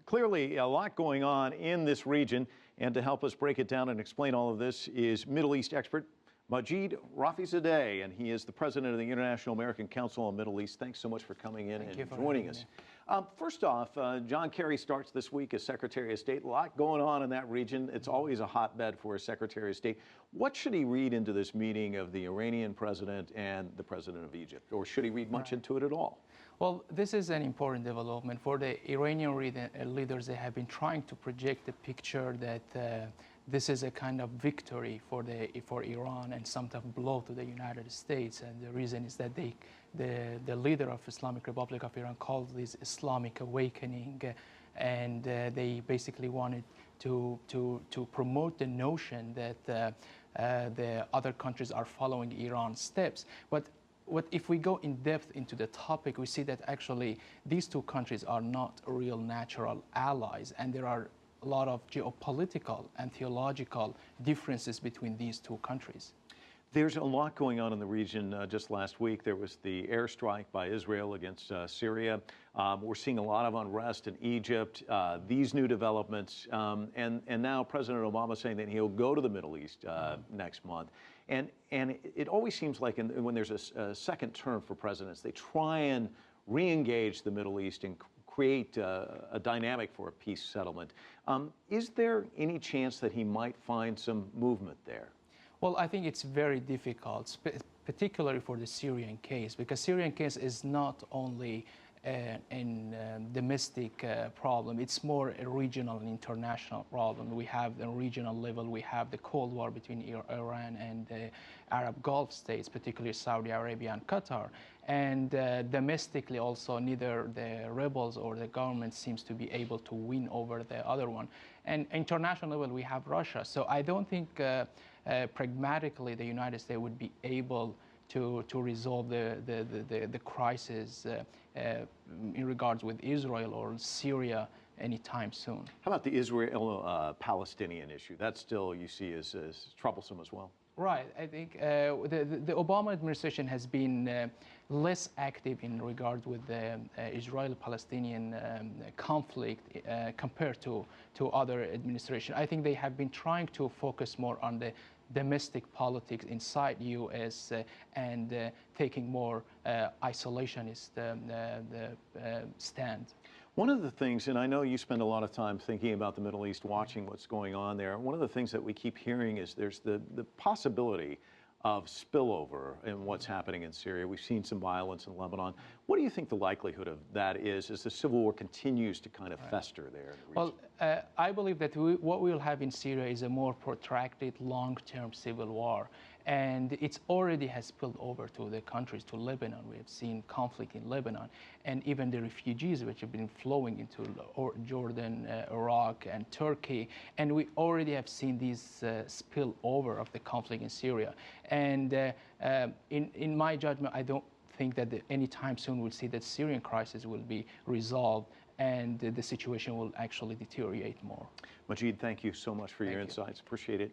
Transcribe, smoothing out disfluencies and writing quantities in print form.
Clearly, a lot going on in this region. And to help us break it down and explain all of this is Middle East expert Majid Rafizadeh, and he is the president of the International American Council on Middle East. Thanks so much for coming in and joining us. First off, John Kerry starts this week as Secretary of State. A lot going on in that region. It's always a hotbed for a Secretary of State. What should he read into this meeting of the Iranian president and the president of Egypt? Or should he read much into it at all? Well, this is an important development. For the Iranian leaders, they have been trying to project the picture that this is a kind of victory for Iran and some type of blow to the United States. And the reason is that the leader of Islamic Republic of Iran called this Islamic awakening, and they basically wanted to promote the notion that the other countries are following Iran's steps. But if we go in depth into the topic, we see that actually these two countries are not real natural allies, and there are a lot of geopolitical and theological differences between these two countries. There's a lot going on in the region. Just last week, there was the airstrike by Israel against Syria. We're seeing a lot of unrest in Egypt, these new developments, and now President Obama saying that he'll go to the Middle East next month. And it always seems like when there's a second term for presidents, they try and re-engage the Middle East and create a dynamic for a peace settlement. Is there any chance that he might find some movement there? Well, I think it's very difficult, particularly for the Syrian case, because Syrian case is not only a domestic problem, it's more a regional and international problem. We have the regional level, we have the Cold War between Iran and the Arab Gulf states, particularly Saudi Arabia and Qatar. And domestically also, neither the rebels or the government seems to be able to win over the other one. And international level, we have Russia. So I don't think pragmatically the United States would be able to resolve the crisis in regards with Israel or Syria anytime soon. How about the Israel-Palestinian issue? That still you see as troublesome as well? Right. I think the Obama administration has been less active in regard with the Israeli-Palestinian conflict compared to other administrations. I think they have been trying to focus more on the domestic politics inside U.S. And taking more isolationist stand. One of the things, and I know you spend a lot of time thinking about the Middle East, watching what's going on there, one of the things that we keep hearing is there's the possibility of spillover in what's happening in Syria. We've seen some violence in Lebanon. What do you think the likelihood of that is as the civil war continues to kind of fester there in the region? Well, I believe that what we will have in Syria is a more protracted, long-term civil war. And it already has spilled over to the countries, to Lebanon. We have seen conflict in Lebanon. And even the refugees which have been flowing into Jordan, Iraq, and Turkey. And we already have seen these spill over of the conflict in Syria. And in my judgment, I don't think that anytime soon we'll see that Syrian crisis will be resolved and the situation will actually deteriorate more. Majid, thank you so much for your insights. Appreciate it.